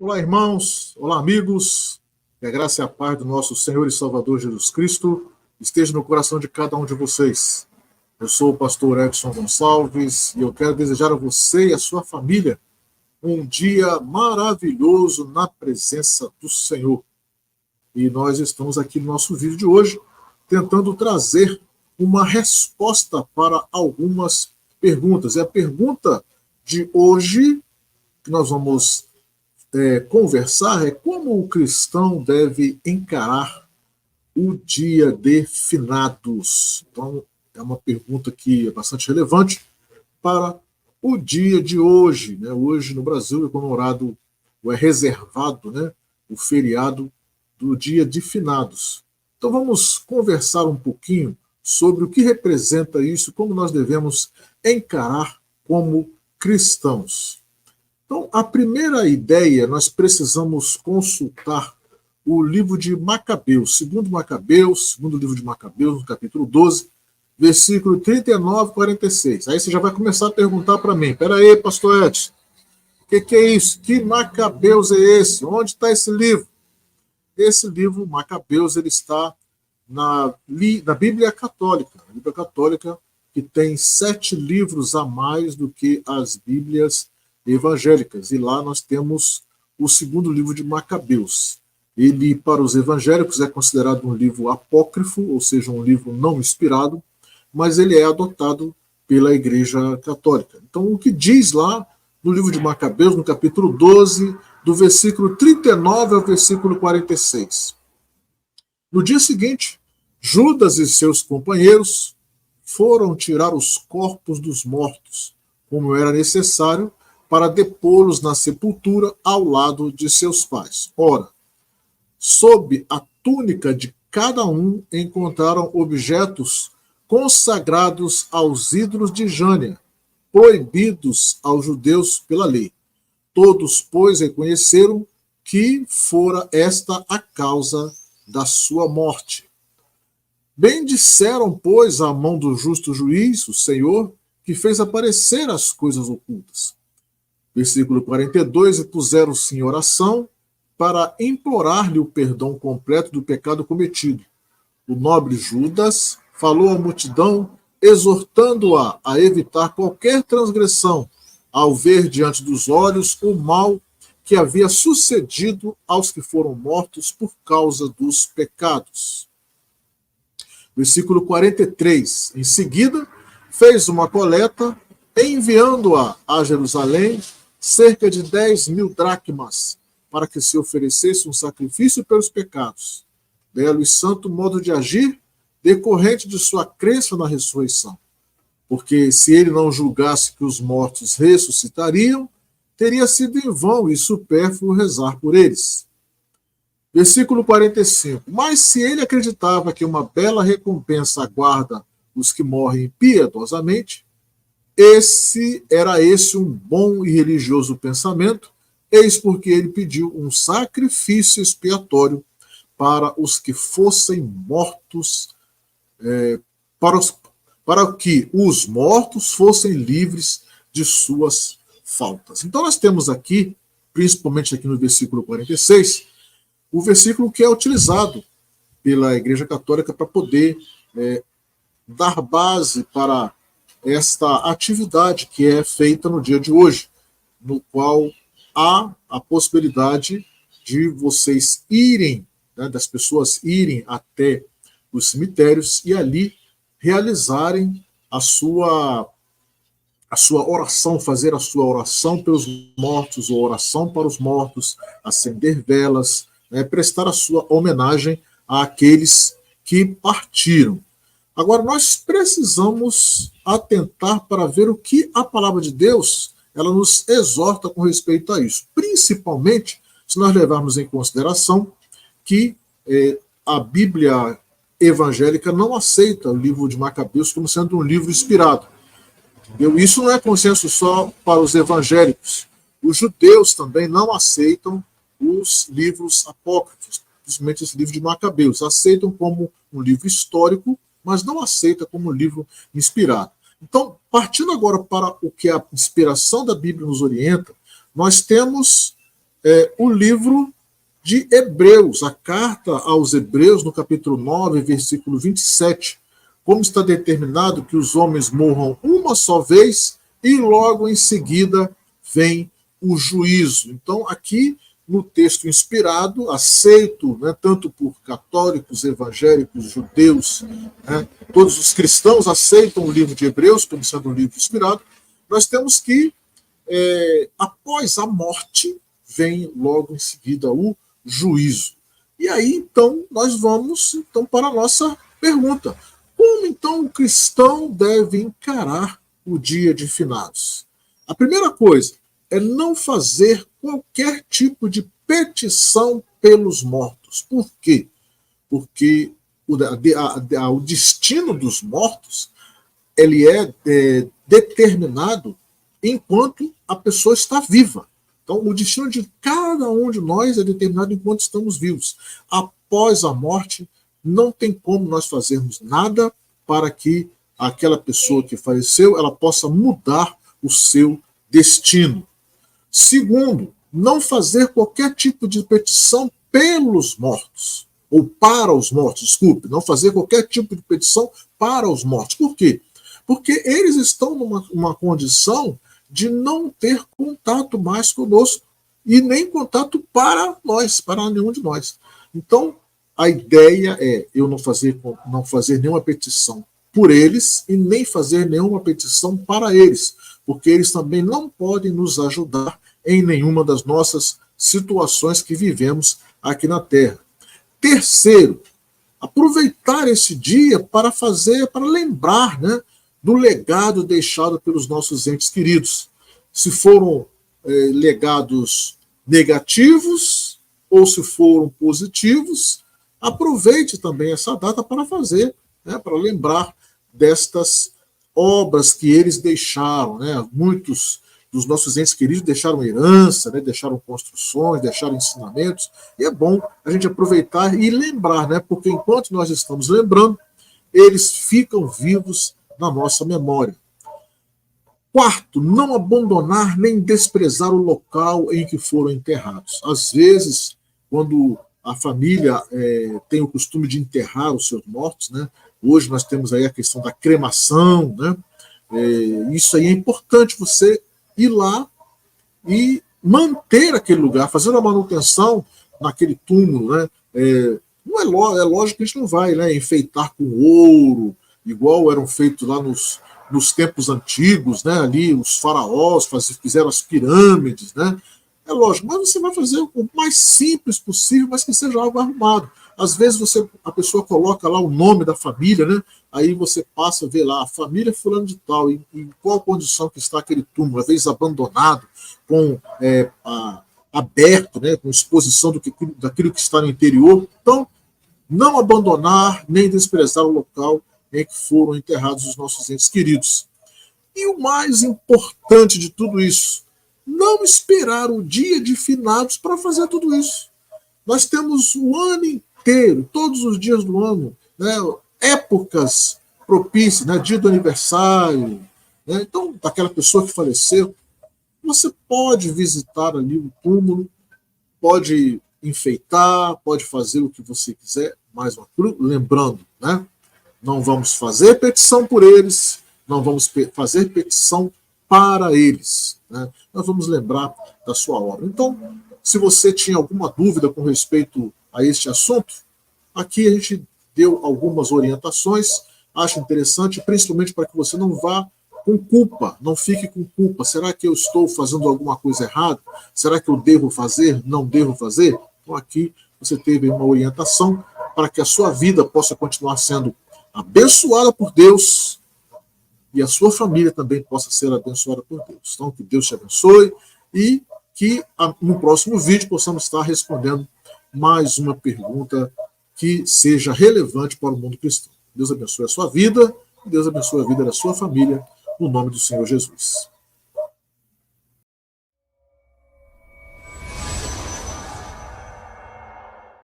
Olá, irmãos. Olá, amigos. Que a graça e a paz do nosso Senhor e Salvador Jesus Cristo esteja no coração de cada um de vocês. Eu sou o pastor Edson Gonçalves e eu quero desejar a você e a sua família um dia maravilhoso na presença do Senhor. E nós estamos aqui no nosso vídeo de hoje tentando trazer uma resposta para algumas perguntas. E a pergunta de hoje que nós vamos conversar é como o cristão deve encarar o dia de finados. Então, é uma pergunta que é bastante relevante para o dia de hoje. Né? Hoje, no Brasil, é comemorado, ou é reservado, né, o feriado do dia de finados. Então, vamos conversar um pouquinho sobre o que representa isso, como nós devemos encarar como cristãos. Então, a primeira ideia, nós precisamos consultar o livro de Macabeus, segundo livro de Macabeus, no capítulo 12, versículo 39 e 46. Aí você já vai começar a perguntar para mim, peraí, pastor Edson, o que é isso? Que Macabeus é esse? Onde está esse livro? Esse livro, Macabeus, ele está na Bíblia Católica. A Bíblia Católica que tem 7 livros a mais do que as Bíblias evangélicas. E lá nós temos o segundo livro de Macabeus. Ele, para os evangélicos, é considerado um livro apócrifo, ou seja, um livro não inspirado, mas ele é adotado pela Igreja Católica. Então, o que diz lá no livro de Macabeus, no capítulo 12, do versículo 39 ao versículo 46. No dia seguinte, Judas e seus companheiros foram tirar os corpos dos mortos, como era necessário, para depô-los na sepultura ao lado de seus pais. Ora, sob a túnica de cada um encontraram objetos consagrados aos ídolos de Jânia, proibidos aos judeus pela lei. Todos, pois, reconheceram que fora esta a causa da sua morte. Bem disseram, pois, à mão do justo juiz, o Senhor, que fez aparecer as coisas ocultas. Versículo 42, e puseram-se em oração para implorar-lhe o perdão completo do pecado cometido. O nobre Judas falou à multidão, exortando-a a evitar qualquer transgressão, ao ver diante dos olhos o mal que havia sucedido aos que foram mortos por causa dos pecados. Versículo 43. Em seguida, fez uma coleta, enviando-a a Jerusalém, cerca de 10.000 dracmas, para que se oferecesse um sacrifício pelos pecados. Belo e santo modo de agir, decorrente de sua crença na ressurreição. Porque se ele não julgasse que os mortos ressuscitariam, teria sido em vão e supérfluo rezar por eles. Versículo 45. Mas se ele acreditava que uma bela recompensa aguarda os que morrem piedosamente, era esse um bom e religioso pensamento, eis porque ele pediu um sacrifício expiatório para os que fossem mortos, para que os mortos fossem livres de suas faltas. Então nós temos aqui, principalmente aqui no versículo 46, o versículo que é utilizado pela Igreja Católica para poder dar base para esta atividade que é feita no dia de hoje, no qual há a possibilidade de vocês irem, né, das pessoas irem até os cemitérios e ali realizarem a sua oração, fazer a sua oração pelos mortos, ou oração para os mortos, acender velas, né, prestar a sua homenagem àqueles que partiram. Agora, nós precisamos atentar para ver o que a palavra de Deus ela nos exorta com respeito a isso. Principalmente se nós levarmos em consideração que a Bíblia evangélica não aceita o livro de Macabeus como sendo um livro inspirado. Entendeu? Isso não é consenso só para os evangélicos. Os judeus também não aceitam os livros apócrifos, principalmente esse livro de Macabeus. Aceitam como um livro histórico, mas não aceita como livro inspirado. Então, partindo agora para o que a inspiração da Bíblia nos orienta, nós temos o livro de Hebreus, a carta aos Hebreus, no capítulo 9, versículo 27, como está determinado que os homens morram uma só vez e logo em seguida vem o juízo. Então, aqui no texto inspirado, aceito, né, tanto por católicos, evangélicos, judeus, né, todos os cristãos aceitam o livro de Hebreus como sendo um livro inspirado, nós temos que, após a morte, vem logo em seguida o juízo. E aí, então, nós vamos para a nossa pergunta. Como, então, o cristão deve encarar o dia de finados? A primeira coisa é não fazer qualquer tipo de petição pelos mortos. Por quê? Porque o destino dos mortos ele é determinado enquanto a pessoa está viva. Então, o destino de cada um de nós é determinado enquanto estamos vivos. Após a morte, não tem como nós fazermos nada para que aquela pessoa que faleceu ela possa mudar o seu destino. Segundo, não fazer qualquer tipo de petição pelos mortos, ou para os mortos, desculpe, não fazer qualquer tipo de petição para os mortos. Por quê? Porque eles estão numa condição de não ter contato mais conosco, e nem contato para nós, para nenhum de nós. Então, a ideia é eu não fazer nenhuma petição por eles e nem fazer nenhuma petição para eles, porque eles também não podem nos ajudar em nenhuma das nossas situações que vivemos aqui na Terra. Terceiro, aproveitar esse dia para lembrar, né, do legado deixado pelos nossos entes queridos. Se foram legados negativos ou se foram positivos, aproveite também essa data para fazer, né, para lembrar destas obras que eles deixaram, né? Muitos dos nossos entes queridos deixaram herança, né? Deixaram construções, deixaram ensinamentos, e é bom a gente aproveitar e lembrar, né? Porque enquanto nós estamos lembrando, eles ficam vivos na nossa memória. Quarto, não abandonar nem desprezar o local em que foram enterrados. Às vezes, quando a família tem o costume de enterrar os seus mortos, né? Hoje nós temos aí a questão da cremação, né? Isso aí é importante você ir lá e manter aquele lugar, fazer a manutenção naquele túmulo, né? Não é lógico que a gente não vai, né, enfeitar com ouro, igual eram feitos lá nos tempos antigos, né? Ali os faraós fizeram as pirâmides, né? É lógico, mas você vai fazer o mais simples possível, mas que seja algo arrumado. Às vezes a pessoa coloca lá o nome da família, né? Aí você passa a ver lá a família fulano de tal, em qual condição que está aquele túmulo, às vezes abandonado, com aberto, né? Com exposição daquilo que está no interior. Então, não abandonar nem desprezar o local em que foram enterrados os nossos entes queridos. E o mais importante de tudo isso, não esperar o dia de finados para fazer tudo isso. Nós temos o ano inteiro, todos os dias do ano, né, épocas propícias, né, dia do aniversário, né, então, daquela pessoa que faleceu, você pode visitar ali o túmulo, pode enfeitar, pode fazer o que você quiser, mas lembrando, né, não vamos fazer petição por eles, não vamos fazer petição para eles, né? Nós vamos lembrar da sua obra. Então, se você tinha alguma dúvida com respeito a este assunto, aqui a gente deu algumas orientações, acho interessante, principalmente para que você não vá com culpa, não fique com culpa. Será que eu estou fazendo alguma coisa errada? Será que eu devo fazer? Não devo fazer? Então aqui você teve uma orientação para que a sua vida possa continuar sendo abençoada por Deus, e a sua família também possa ser abençoada por Deus. Então, que Deus te abençoe e que no próximo vídeo possamos estar respondendo mais uma pergunta que seja relevante para o mundo cristão. Deus abençoe a sua vida, Deus abençoe a vida da sua família, no nome do Senhor Jesus.